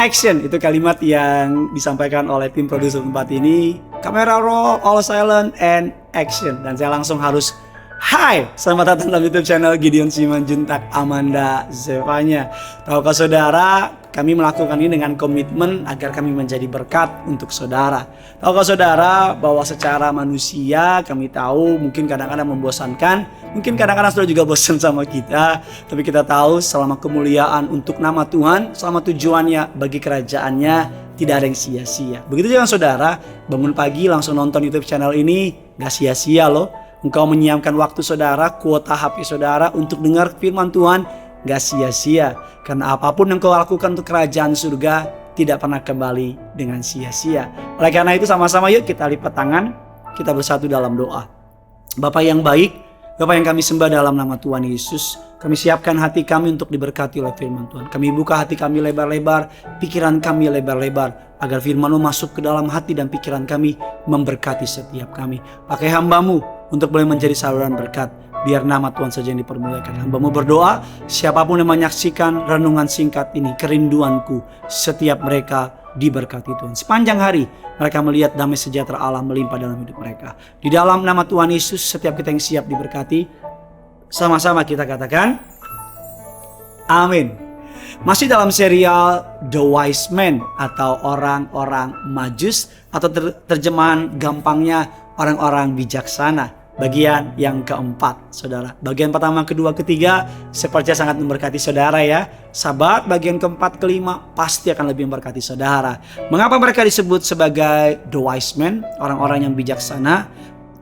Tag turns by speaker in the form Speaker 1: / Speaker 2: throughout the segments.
Speaker 1: action. Itu kalimat yang disampaikan oleh tim produser tempat ini. Kamera roll, all silent, and action. Dan saya langsung harus hai, selamat datang dalam YouTube channel Gideon Simanjuntak Amanda Zevanya. Tahukah saudara, kami melakukan ini dengan komitmen agar kami menjadi berkat untuk saudara. Tahukah saudara bahwa secara manusia kami tahu mungkin kadang-kadang membosankan, mungkin kadang-kadang saudara juga bosan sama kita. Tapi kita tahu selama kemuliaan untuk nama Tuhan, selama tujuannya bagi kerajaannya, tidak ada yang sia-sia. Begitu juga saudara, bangun pagi langsung nonton YouTube channel ini, gak sia-sia loh. Engkau menyiapkan waktu saudara, kuota HP saudara untuk dengar firman Tuhan, gak sia-sia. Karena apapun yang kau lakukan untuk kerajaan surga tidak pernah kembali dengan sia-sia. Oleh karena itu sama-sama yuk kita lipat tangan, kita bersatu dalam doa. Bapa yang baik, Bapa yang kami sembah dalam nama Tuhan Yesus, kami siapkan hati kami untuk diberkati oleh firman Tuhan. Kami buka hati kami lebar-lebar, pikiran kami lebar-lebar, agar firman-Mu masuk ke dalam hati dan pikiran kami, memberkati setiap kami. Pakai hamba-Mu untuk boleh menjadi saluran berkat. Biar nama Tuhan saja yang dipermuliakan. Hamba-Mu berdoa, siapapun yang menyaksikan renungan singkat ini, kerinduanku, setiap mereka diberkati Tuhan. Sepanjang hari mereka melihat damai sejahtera Allah melimpah dalam hidup mereka. Di dalam nama Tuhan Yesus, setiap kita yang siap diberkati, sama-sama kita katakan amin. Masih dalam serial The Wise Men atau orang-orang majus, atau terjemahan gampangnya orang-orang bijaksana. Bagian yang keempat, saudara. Bagian pertama, kedua, ketiga, saya percaya sangat memberkati saudara ya. Sahabat, bagian keempat, kelima pasti akan lebih memberkati saudara. Mengapa mereka disebut sebagai The Wise Men, orang-orang yang bijaksana?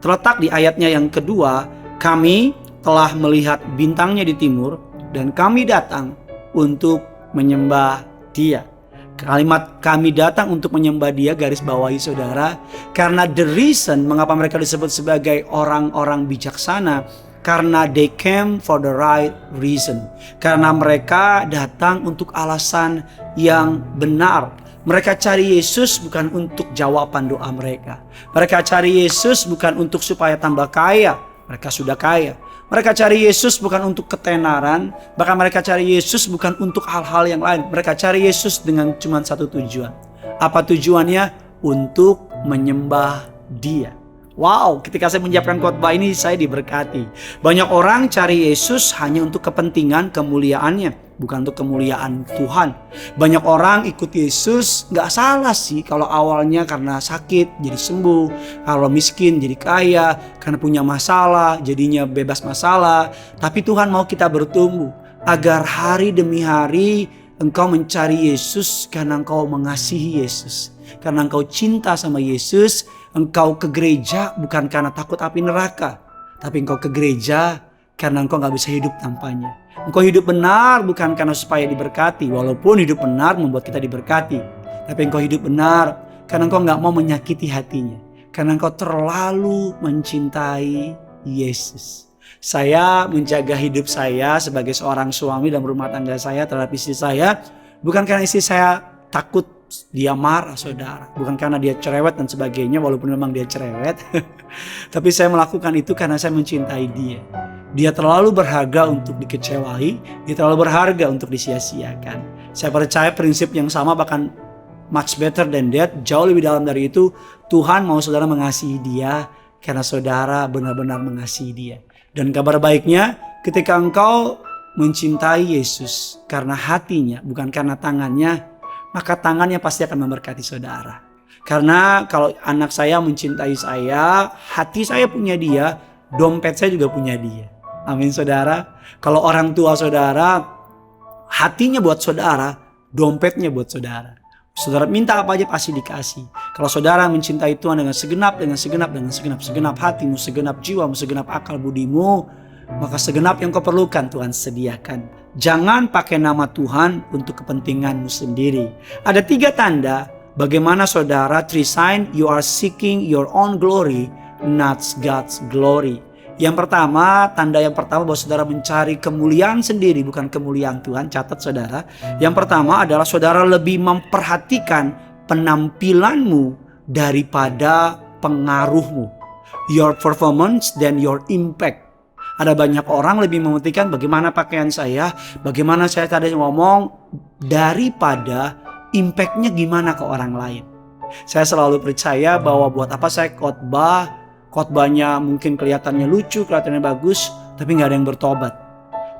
Speaker 1: Terletak di ayatnya yang kedua, kami telah melihat bintangnya di timur dan kami datang untuk menyembah Dia. Kalimat kami datang untuk menyembah Dia garis bawahi saudara, karena the reason mengapa mereka disebut sebagai orang-orang bijaksana, karena they came for the right reason. Karena mereka datang untuk alasan yang benar. Mereka cari Yesus bukan untuk jawaban doa mereka. Mereka cari Yesus bukan untuk supaya tambah kaya. Mereka sudah kaya. Mereka cari Yesus bukan untuk ketenaran. Bahkan mereka cari Yesus bukan untuk hal-hal yang lain. Mereka cari Yesus dengan cuma satu tujuan. Apa tujuannya? Untuk menyembah Dia. Wow, ketika saya menyiapkan khotbah ini saya diberkati. Banyak orang cari Yesus hanya untuk kepentingan kemuliaannya, bukan untuk kemuliaan Tuhan. Banyak orang ikut Yesus, gak salah sih kalau awalnya karena sakit jadi sembuh, kalau miskin jadi kaya, karena punya masalah jadinya bebas masalah. Tapi Tuhan mau kita bertumbuh agar hari demi hari engkau mencari Yesus karena engkau mengasihi Yesus, karena engkau cinta sama Yesus. Engkau ke gereja bukan karena takut api neraka, tapi engkau ke gereja karena engkau gak bisa hidup tanpanya. Engkau hidup benar bukan karena supaya diberkati, walaupun hidup benar membuat kita diberkati. Tapi engkau hidup benar karena engkau gak mau menyakiti hatinya, karena engkau terlalu mencintai Yesus. Saya menjaga hidup saya sebagai seorang suami dan rumah tangga saya terhadap istri saya, bukan karena istri saya takut dia marah saudara, bukan karena dia cerewet dan sebagainya, walaupun memang dia cerewet. Tapi saya melakukan itu karena saya mencintai dia. Dia terlalu berharga untuk dikecewai, dia terlalu berharga untuk disia-siakan. Saya percaya prinsip yang sama, bahkan much better than that, jauh lebih dalam dari itu. Tuhan mau saudara mengasihi dia karena saudara benar-benar mengasihi dia. Dan kabar baiknya, ketika engkau mencintai Yesus karena hatinya, bukan karena tangannya, maka tangannya pasti akan memberkati saudara. Karena kalau anak saya mencintai saya, hati saya punya dia, dompet saya juga punya dia. Amin saudara. Kalau orang tua saudara, hatinya buat saudara, dompetnya buat saudara. Saudara minta apa aja pasti dikasih. Kalau saudara mencintai Tuhan dengan segenap hatimu, segenap jiwamu, segenap akal budimu, maka segenap yang kau perlukan Tuhan sediakan. Jangan pakai nama Tuhan untuk kepentinganmu sendiri. Ada 3 tanda bagaimana saudara, 3 sign you are seeking your own glory, not God's glory. Yang pertama, tanda yang pertama bahwa saudara mencari kemuliaan sendiri, bukan kemuliaan Tuhan. Catat saudara. Yang pertama adalah saudara lebih memperhatikan penampilanmu daripada pengaruhmu. Your performance dan your impact. Ada banyak orang lebih mementingkan bagaimana pakaian saya, bagaimana saya tadi ngomong, daripada Impact-nya gimana ke orang lain? Saya selalu percaya bahwa buat apa saya khotbahnya mungkin kelihatannya lucu, kelihatannya bagus, tapi nggak ada yang bertobat.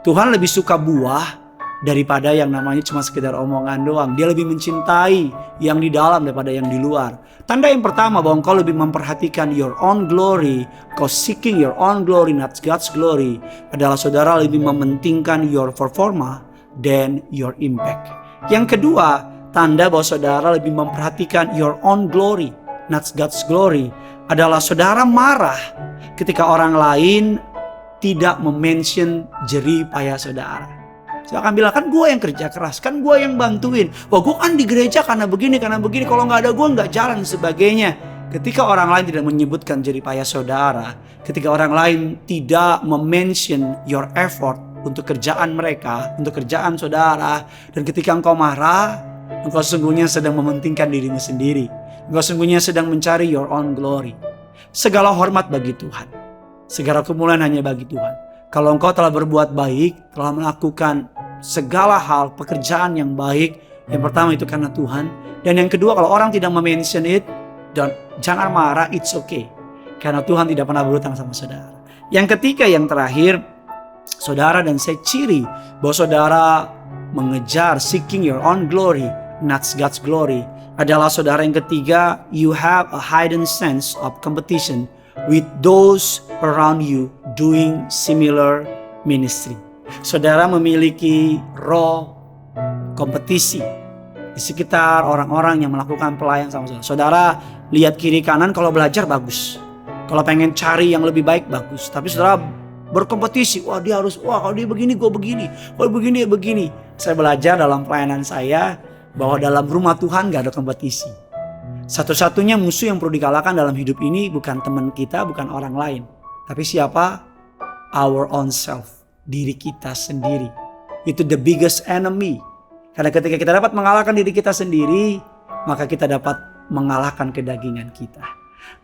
Speaker 1: Tuhan lebih suka buah daripada yang namanya cuma sekedar omongan doang. Dia lebih mencintai yang di dalam daripada yang di luar. Tanda yang pertama bahwa engkau lebih memperhatikan your own glory, kau seeking your own glory, not God's glory, adalah saudara lebih mementingkan your performa than your impact. Yang kedua, tanda bahwa saudara lebih memperhatikan your own glory, not God's glory, adalah saudara marah ketika orang lain tidak mention jerih payah saudara. Saya akan bilang, kan gue yang kerja keras, kan gue yang bantuin. Wah, gue kan di gereja karena begini, kalau nggak ada gue nggak jalan dan sebagainya. Ketika orang lain tidak menyebutkan jerih payah saudara, ketika orang lain tidak mention your effort untuk kerjaan mereka, untuk kerjaan saudara, dan ketika engkau marah, engkau sesungguhnya sedang mementingkan dirimu sendiri. Engkau sesungguhnya sedang mencari your own glory. Segala hormat bagi Tuhan, segala kemuliaan hanya bagi Tuhan. Kalau engkau telah berbuat baik, telah melakukan segala hal, pekerjaan yang baik, yang pertama itu karena Tuhan. Dan yang kedua, kalau orang tidak mention it, dan jangan marah, it's okay. Karena Tuhan tidak pernah berhutang sama saudara. Yang ketiga, yang terakhir, saudara dan saya ciri bahwa saudara mengejar seeking your own glory, not God's glory, adalah saudara yang ketiga, you have a hidden sense of competition with those around you doing similar ministry. Saudara memiliki roh kompetisi di sekitar orang-orang yang melakukan pelayanan sama saudara. Saudara lihat kiri kanan, kalau belajar bagus, kalau pengen cari yang lebih baik bagus, tapi saudara berkompetisi. Wah, dia harus, kalau dia begini gue begini, kalau begini begini. Saya belajar dalam pelayanan saya bahwa dalam rumah Tuhan gak ada kompetisi. Satu-satunya musuh yang perlu dikalahkan dalam hidup ini bukan teman kita, bukan orang lain, tapi siapa? Our own self, diri kita sendiri. Itu the biggest enemy. Karena ketika kita dapat mengalahkan diri kita sendiri, maka kita dapat mengalahkan kedagingan kita.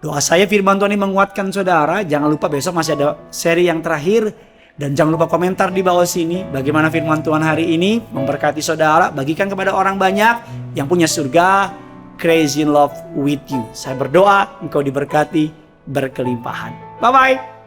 Speaker 1: Doa saya firman Tuhan ini menguatkan saudara. Jangan lupa besok masih ada seri yang terakhir. Dan jangan lupa komentar di bawah sini bagaimana firman Tuhan hari ini memberkati saudara. Bagikan kepada orang banyak yang punya surga. Crazy in love with you. Saya berdoa engkau diberkati berkelimpahan. Bye-bye.